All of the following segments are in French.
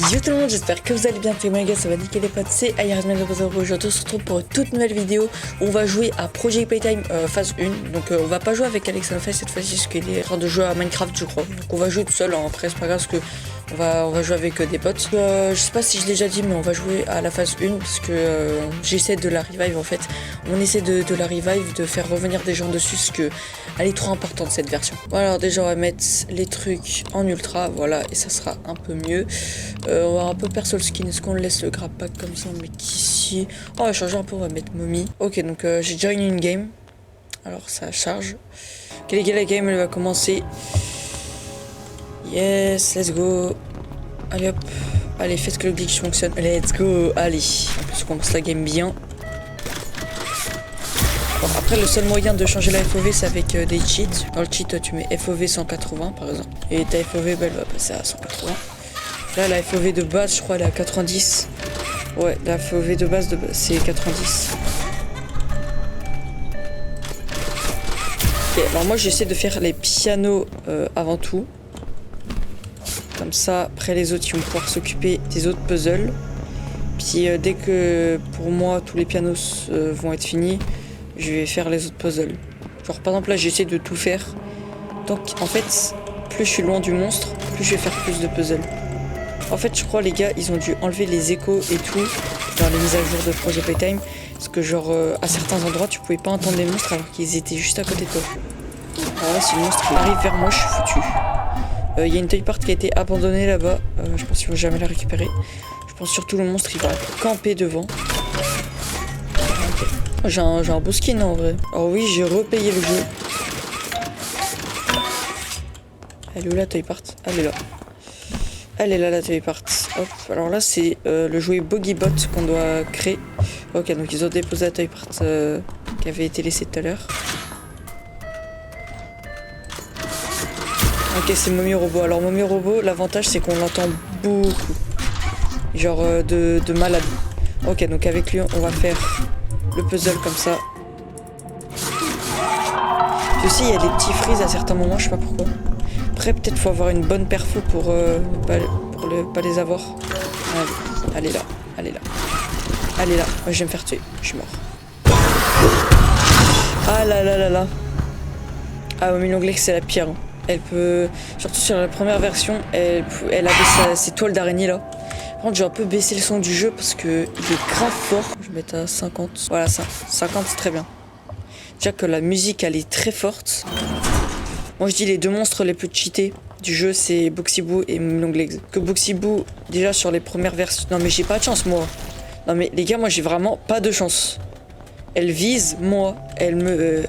Yo tout le monde, j'espère que vous allez bien, c'est moi les gars, ça va niquer les potes, c'est Ironman de Bozoro. Aujourd'hui on se retrouve pour une toute nouvelle vidéo où on va jouer à Project Playtime phase 1. Donc on va pas jouer avec Alex Lafay cette fois-ci parce qu'il est en train de jouer à Minecraft je crois. Donc on va jouer tout seul, hein. Après c'est pas grave parce que on va jouer avec des potes. Je sais pas si je l'ai déjà dit mais on va jouer à la phase 1 parce que j'essaie de la revive en fait. On essaie de la revive, de faire revenir des gens dessus parce que elle est trop importante cette version. Voilà, alors déjà on va mettre les trucs en ultra, voilà, et ça sera un peu mieux. On va un peu perso le skin, est-ce qu'on laisse le grab pack comme ça, on met qu'ici. On va changer un peu, on va mettre mommy. Ok, donc j'ai join une game. Alors ça charge. Ok les gars, la game elle va commencer. Yes, let's go. Allez hop, allez faites que le glitch fonctionne. Let's go, allez. En plus on commence la game bien. Bon, après le seul moyen de changer la FOV c'est avec des cheats. Dans le cheat tu mets FOV 180 par exemple. Et ta FOV bah, elle va passer à 180. Là la FOV de base je crois elle est à 90. Ouais la FOV de base c'est 90. Ok, alors moi j'essaie de faire les pianos avant tout. Comme ça après les autres ils vont pouvoir s'occuper des autres puzzles. Puis dès que pour moi tous les pianos vont être finis, je vais faire les autres puzzles. Genre par exemple là j'essaie de tout faire. Donc en fait plus je suis loin du monstre, plus je vais faire plus de puzzles. En fait je crois les gars ils ont dû enlever les échos et tout dans les mises à jour de Project Playtime. Parce que genre à certains endroits tu pouvais pas entendre les monstres alors qu'ils étaient juste à côté de toi. Alors là si le monstre il arrive vers moi je suis foutu. Il y a une toy part qui a été abandonnée là-bas. Je pense qu'ils vont jamais la récupérer. Je pense surtout le monstre il va camper devant. Okay. J'ai un beau skin en vrai. Alors oui j'ai repayé le jeu. Elle est où la toy part? Elle est là. Elle est là la toy part. Hop. Alors là c'est le jouet Bogibot qu'on doit créer. Ok donc ils ont déposé la toy part qui avait été laissée tout à l'heure. Ok c'est Mommy Robot. Alors Mommy Robot l'avantage c'est qu'on l'entend beaucoup. Genre de malade. Ok donc avec lui on va faire le puzzle comme ça. Puis aussi il y a des petits freeze à certains moments, je sais pas pourquoi. Après peut-être faut avoir une bonne perfo pour pas les avoir. Allez, elle est là, elle est là. Elle est là, moi, je vais me faire tuer, je suis mort. Ah là là là là. Ah Mommy Longlegs c'est la pire. Hein. Elle peut, surtout sur la première version, elle avait ses toiles d'araignée là. Par contre, j'ai un peu baissé le son du jeu parce que il est grave fort. Je vais mettre à 50. Voilà, ça. 50, c'est très bien. Déjà que la musique, elle est très forte. Moi, je dis les deux monstres les plus cheatés du jeu, c'est Boxiboo et Longlegs. Que Boxiboo, déjà sur les premières versions... Non, mais j'ai pas de chance, moi. Non, mais les gars, moi, j'ai vraiment pas de chance. Elle vise, moi. Elle me...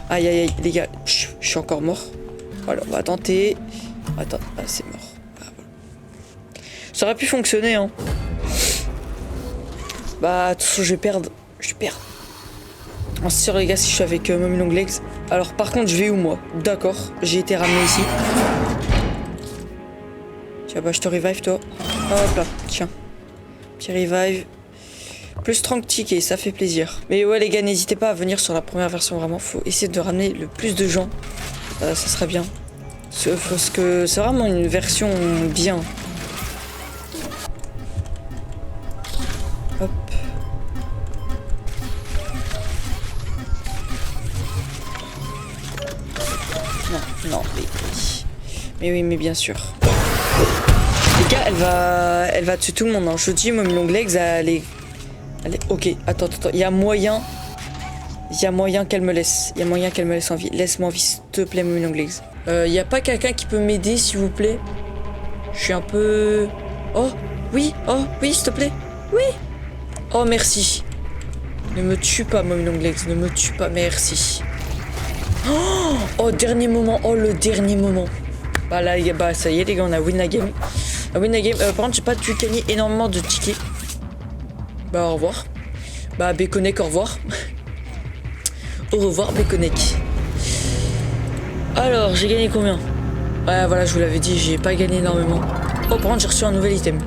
Aïe, aïe, aïe. Les gars, je suis encore mort. Voilà, on va tenter. Attends, ah, c'est mort. Ça aurait pu fonctionner, hein. Bah, de toute façon, je vais perdre. Je perds. En sûr, les gars, si je suis avec Mommy Longlegs. Alors, par contre, je vais où, moi? D'accord, j'ai été ramené ici. Tiens, bah, je te revive, toi. Hop là, tiens. Petit revive. Plus 30 tickets, ça fait plaisir. Mais ouais, les gars, n'hésitez pas à venir sur la première version, vraiment. Faut essayer de ramener le plus de gens. Ça serait bien. Parce que c'est vraiment une version bien. Hop. Non, non, mais oui. Mais oui, mais bien sûr. Les gars, elle va tuer tout le monde. Hein. Je dis, Mommy Longlegs, elle est... Ok, attends. Il y a moyen qu'elle me laisse. Il y a moyen qu'elle me laisse en vie. Laisse-moi en vie, s'il te plaît, Mommy Longlegs. Il y a pas quelqu'un qui peut m'aider, s'il vous plaît? Je suis un peu... Oh, oui, s'il te plaît. Oui. Oh, merci. Ne me tue pas, Mommy Longlegs. Ne me tue pas, merci. Oh, dernier moment. Oh, le dernier moment. Bah là, bah, ça y est, les gars, on a win la game. Par contre, j'ai pas dû gagner énormément de tickets. Bah, au revoir. Bah, Béconnec, au revoir. Au revoir, Béconnec. Alors, j'ai gagné combien? Ouais, voilà, je vous l'avais dit, j'ai pas gagné énormément. Oh, par contre, j'ai reçu un nouvel item.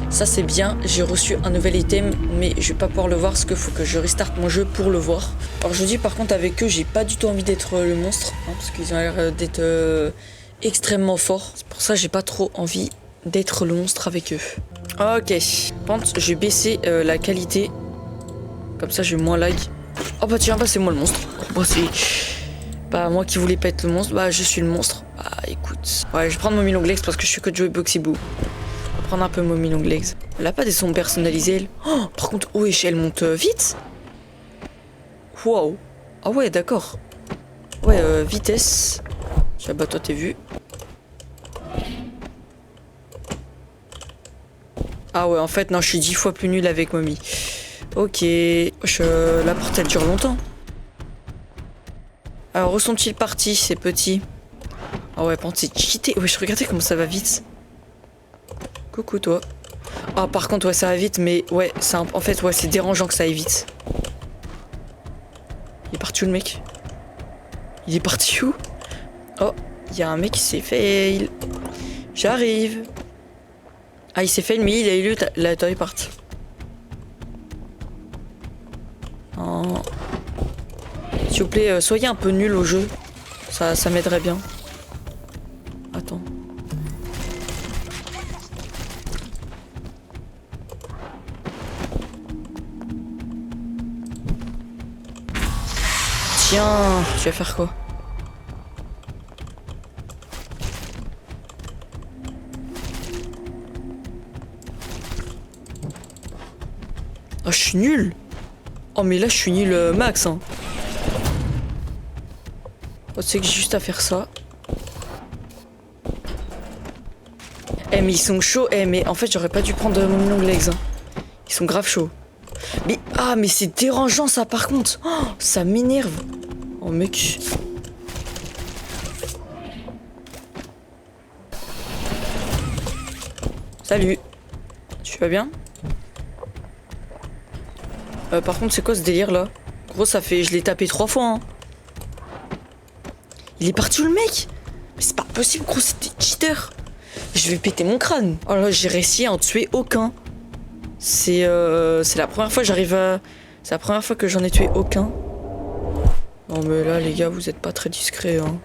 Ça c'est bien, j'ai reçu un nouvel item, mais je vais pas pouvoir le voir parce qu'il faut que je restarte mon jeu pour le voir. Alors je dis par contre avec eux, j'ai pas du tout envie d'être le monstre, hein, parce qu'ils ont l'air d'être extrêmement forts. C'est pour ça que j'ai pas trop envie d'être le monstre avec eux. Ok, je vais baisser la qualité. Comme ça, je vais moins lag. Oh bah tiens, bah c'est moi le monstre. Oh, bah c'est... Bah moi qui voulais pas être le monstre, bah je suis le monstre. Bah écoute. Ouais, je vais prendre Mommy Longlegs parce que je suis que Joey Boxyboo. On va prendre un peu Mommy Longlegs. Elle a pas des sons personnalisés, elle. Oh, par contre, wesh, elle monte vite. Wow. Ah ouais, d'accord. Ouais, vitesse. Tiens, bah toi t'es vu. Ah ouais, en fait, non, je suis 10 fois plus nul avec Mommy. Ok. La porte, elle dure longtemps. Alors, où sont-ils partis, ces petits? Ah ouais, par contre, c'est cheaté. Ouais, je regardais comment ça va vite. Coucou, toi. Ah, par contre, ouais, ça va vite, mais ouais, en fait, ouais, c'est dérangeant que ça aille vite. Il est parti où, le mec? Il est parti où? Oh, il y a un mec qui s'est fail. J'arrive. Ah, il s'est fail, mais il a eu la taille part. Oh. S'il vous plaît, soyez un peu nul au jeu. Ça m'aiderait bien. Attends. Tiens, tu vas faire quoi? Oh, je suis nul. Oh, mais là, je suis nul max, hein. Oh, tu sais que j'ai juste à faire ça. Eh, mais ils sont chauds. Eh, mais en fait, j'aurais pas dû prendre mon Longlegs, hein. Ils sont grave chauds. Mais, ah, mais c'est dérangeant, ça, par contre. Oh, ça m'énerve. Oh, mec. Salut. Tu vas bien? Par contre, c'est quoi ce délire là? Gros, ça fait. Je l'ai tapé 3 fois, hein. Il est parti où le mec? Mais c'est pas possible, gros, c'était cheater. Je vais péter mon crâne. Oh là, j'ai réussi à en tuer aucun. C'est la première fois que j'arrive à. C'est la première fois que j'en ai tué aucun. Non, mais là, les gars, vous êtes pas très discrets, hein.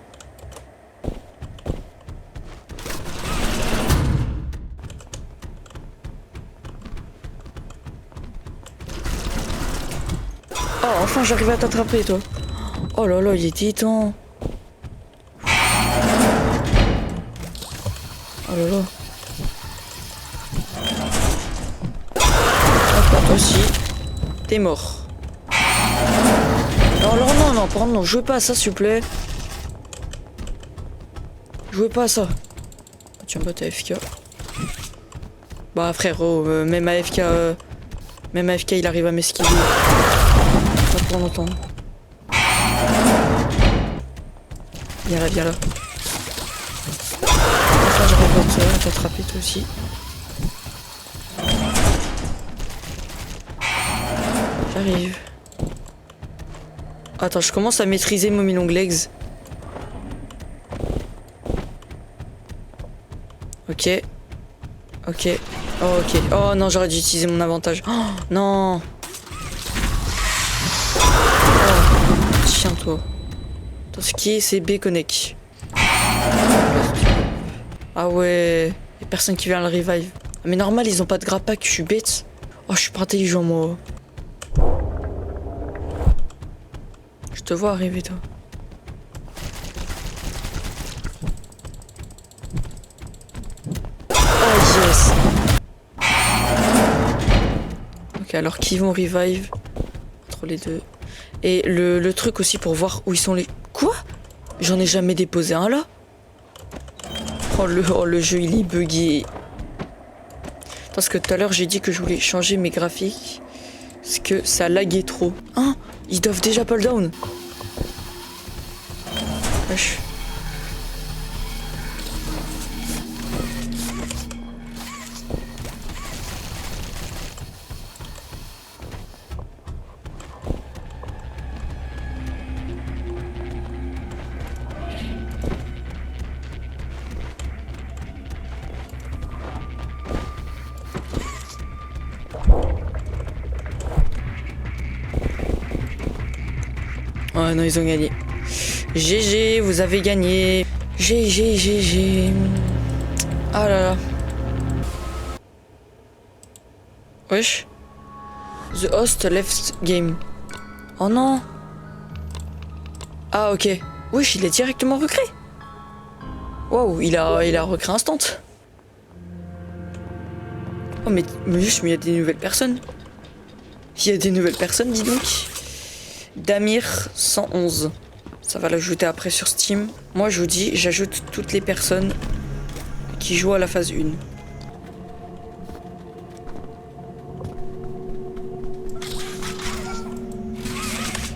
Oh, enfin, j'arrive à t'attraper, toi. Oh là là, il était temps. Oh là là. Hop, toi aussi. T'es mort. Non, non, non, non, pardon, non, jouez pas à ça, s'il vous plaît. Jouez pas à ça. Tiens, bah, t'es AFK. Bah, frérot, même AFK, il arrive à m'esquiver. Pas pour longtemps. Viens là, viens là. Enfin, j'arrive à t'attraper, toi aussi. J'arrive. Attends, je commence à maîtriser Mommy Longlegs. Ok. Ok. Oh, ok. Oh non, j'aurais dû utiliser mon avantage. Oh, non. Oh, tiens, toi. Tout ce qui est, c'est Béconnec. Ah ouais. Y'a personne qui vient le revive. Mais normal, ils ont pas de grappack, je suis bête. Oh, je suis pas intelligent, moi. Je te vois arriver, toi. Oh, yes. Ok, alors qui vont revive entre les deux. Et le truc aussi pour voir où ils sont les... Quoi? J'en ai jamais déposé un là. Oh le jeu il est buggé. Parce que tout à l'heure j'ai dit que je voulais changer mes graphiques. Parce que ça laguait trop. Hein? Ils doivent déjà pull down. Wesh. Oh non, ils ont gagné. GG, vous avez gagné. GG, GG. Ah là là. Wesh. The host left game. Oh non. Ah ok. Wesh, il est directement recréé. Waouh, il a recréé instant. Oh mais il y a des nouvelles personnes. Il y a des nouvelles personnes, dis donc. Damir 111. Ça va l'ajouter après sur Steam. Moi je vous dis, j'ajoute toutes les personnes qui jouent à la phase 1.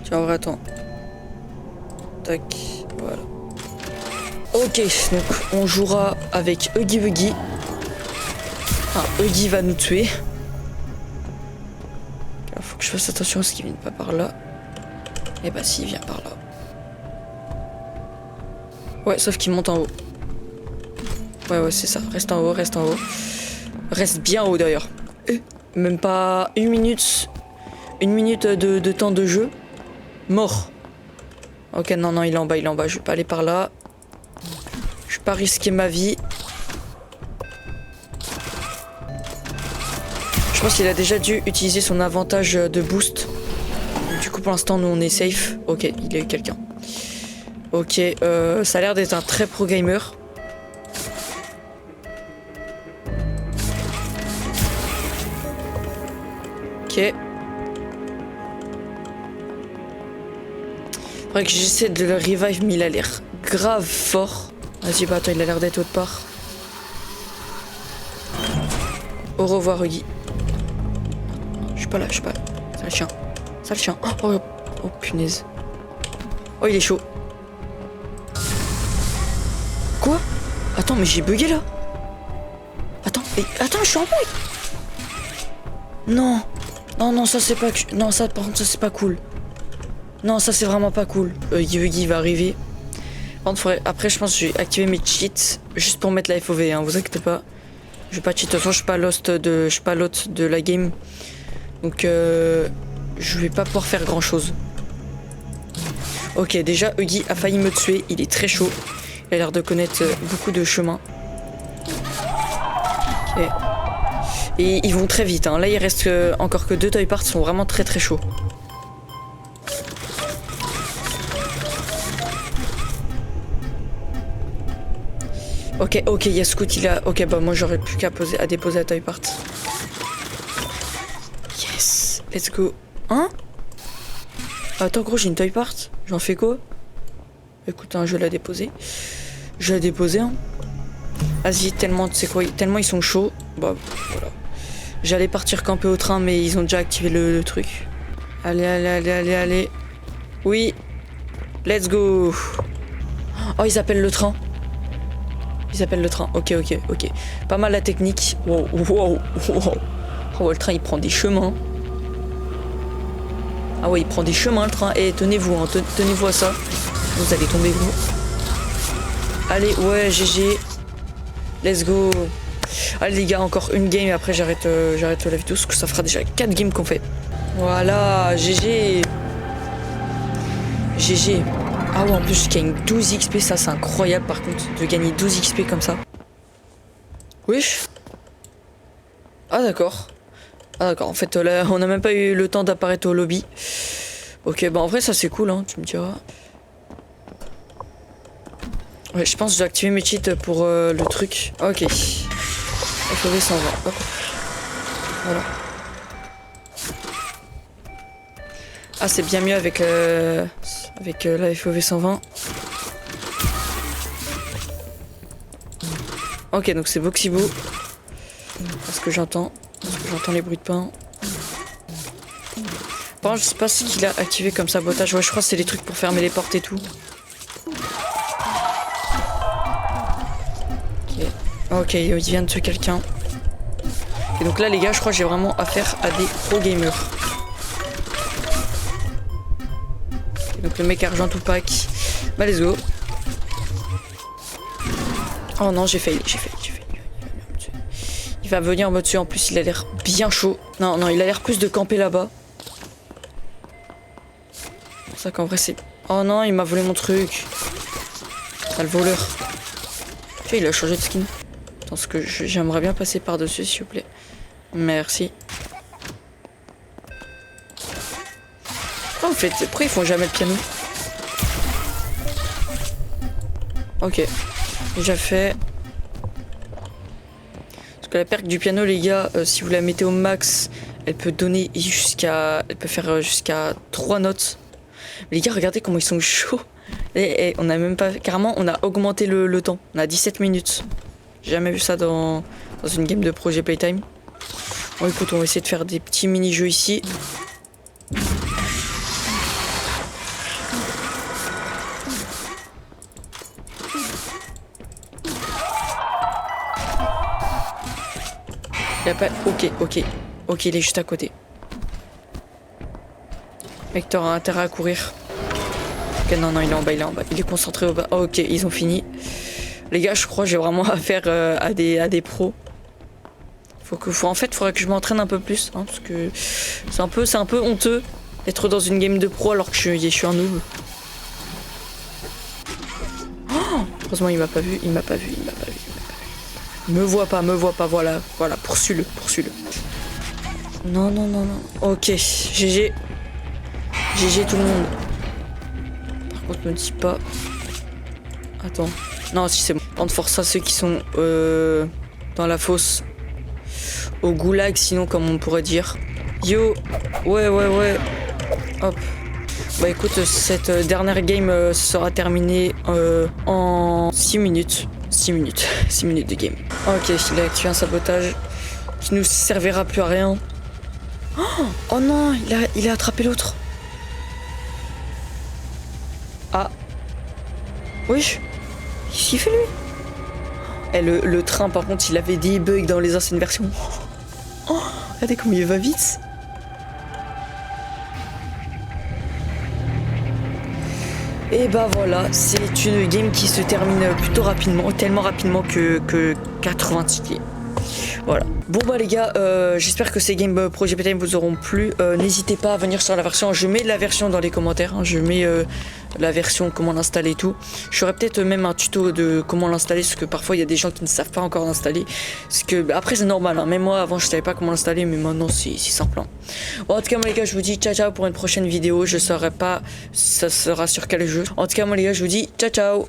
Tiens, en vrai, attends. Tac, voilà. Ok, donc on jouera avec Huggy Wuggy. Enfin, Huggy va nous tuer. Il faut que je fasse attention à ce qu'il vienne pas par là. Et bah si, il vient par là. Ouais, sauf qu'il monte en haut. Ouais, c'est ça. Reste en haut, reste en haut. Reste bien haut d'ailleurs. Même pas une minute. Une minute de temps de jeu. Mort. Ok, non, il est en bas, il est en bas. Je vais pas aller par là. Je vais pas risquer ma vie. Je pense qu'il a déjà dû utiliser son avantage de boost. Du coup, pour l'instant, nous, on est safe. Ok, il a eu quelqu'un. Ok, ça a l'air d'être un très pro gamer. Ok. Faudrait que j'essaie de le revive, mais il a l'air grave fort. Vas-y, bah attends, il a l'air d'être autre part. Au revoir, Huggy. Je suis pas là, je suis pas là. Sale chien. Sale chien. Oh, punaise. Oh, il est chaud. Quoi? Attends, mais j'ai bugué là. Attends, je suis en bug. Non. Non, ça c'est pas... Non, ça par contre, ça c'est pas cool. Non, ça c'est vraiment pas cool. Huggy va arriver. Par contre, après, je pense que je vais activer mes cheats juste pour mettre la FOV, hein, vous inquiétez pas. Je vais pas cheat. De toute façon, je suis pas l'hôte de la game. Donc, je vais pas pouvoir faire grand chose. Ok, déjà, Huggy a failli me tuer. Il est très chaud. Il a l'air de connaître beaucoup de chemins. Ok. Et ils vont très vite. Hein. Là, il reste encore que 2 toy parts. Ils sont vraiment très très chauds. Ok, il y a Scoot, il a... Ok, bah moi j'aurais plus qu'à déposer la toy part. Yes, let's go. Hein? Attends gros, j'ai une toy part. J'en fais quoi? Écoute, hein, je vais la déposer. Je vais la déposer, hein. Vas-y, tellement, tu sais quoi, tellement ils sont chauds. Bah, voilà. J'allais partir camper au train, mais ils ont déjà activé le truc. Allez. Oui. Let's go. Oh, ils appellent le train. Ils appellent le train. Ok. Pas mal la technique. Wow. Oh, le train, il prend des chemins. Ah ouais, il prend des chemins, le train. Et tenez-vous, hein, tenez-vous à ça. Vous allez tomber, vous. Allez, ouais, GG. Let's go. Allez, les gars, encore une game et après, j'arrête la vidéo parce que ça fera déjà 4 games qu'on fait. Voilà, GG. Ah ouais, en plus je gagne 12 XP, ça c'est incroyable par contre, de gagner 12 XP comme ça. Wesh. Ah d'accord, en fait là on n'a même pas eu le temps d'apparaître au lobby. Ok, bah en vrai ça c'est cool, hein, tu me diras. Ouais, je pense que je dois activer mes cheats pour le truc. Ok. FOV 120, hop. Voilà. Ah, c'est bien mieux avec la FOV 120. Ok, donc c'est Voxibo. Parce que j'entends les bruits de pain. Par contre, je sais pas ce qu'il a activé comme sabotage. Ouais, je crois que c'est les trucs pour fermer les portes et tout. Ok, il vient de tuer quelqu'un. Et donc là, les gars, je crois que j'ai vraiment affaire à des pro gamers. Donc le mec argent tout pack. Bah let's go. Oh non, j'ai failli. Il va venir me tuer en plus, il a l'air bien chaud. Non, il a l'air plus de camper là-bas. C'est pour ça qu'en vrai c'est... Oh non, il m'a volé mon truc. Sale voleur. Tu vois, il a changé de skin. Attends, ce que j'aimerais bien passer par-dessus, s'il vous plaît. Merci. Pourquoi en fait, pourquoi ils font jamais le piano? Ok, déjà fait. Parce que la perque du piano, les gars, si vous la mettez au max, elle peut donner elle peut faire jusqu'à 3 notes. Mais les gars, regardez comment ils sont chauds. Et on a même pas, carrément, on a augmenté le temps. On a 17 minutes. J'ai jamais vu ça dans une game de projet Playtime. Bon, écoute, on va essayer de faire des petits mini-jeux ici. Il a pas... Ok, il est juste à côté. Mec, t'auras intérêt à courir. Ok, non, il est en bas, il est concentré au bas. Oh, ok, ils ont fini. Les gars, je crois que j'ai vraiment affaire à des pros. En fait, faudrait que je m'entraîne un peu plus. Hein, parce que c'est un peu honteux d'être dans une game de pro alors que je suis un noob. Oh, heureusement, il m'a pas vu. Me voit pas, voilà, poursuis-le. Non. Ok, GG tout le monde. Par contre, me dis pas. Attends. Non, si c'est bon. Tente force à ceux qui sont dans la fosse. Au goulag, sinon, comme on pourrait dire. Yo, ouais. Hop. Bah écoute, cette dernière game sera terminée en 6 minutes. 6 minutes de game. Ok, il a activé un sabotage qui nous servira plus à rien. Oh non, il a attrapé l'autre. Ah. Oui. Qu'est-ce qu'il fait lui? Et le train par contre il avait des bugs dans les anciennes versions. Oh, regardez comme il va vite. Et bah voilà, c'est une game qui se termine plutôt rapidement, tellement rapidement que 86 games. Voilà. Bon bah les gars, j'espère que ces games Projet Playtime vous auront plu. N'hésitez pas à venir sur la version, je mets la version dans les commentaires, hein, je mets la version comment l'installer et tout. Je ferai peut-être même un tuto de comment l'installer, parce que parfois il y a des gens qui ne savent pas encore l'installer. Parce que bah, après c'est normal, hein. Même moi avant je savais pas comment l'installer, mais maintenant c'est simple. Hein. Bon, en tout cas moi les gars je vous dis ciao pour une prochaine vidéo. Je saurai pas ça sera sur quel jeu. En tout cas moi les gars je vous dis ciao.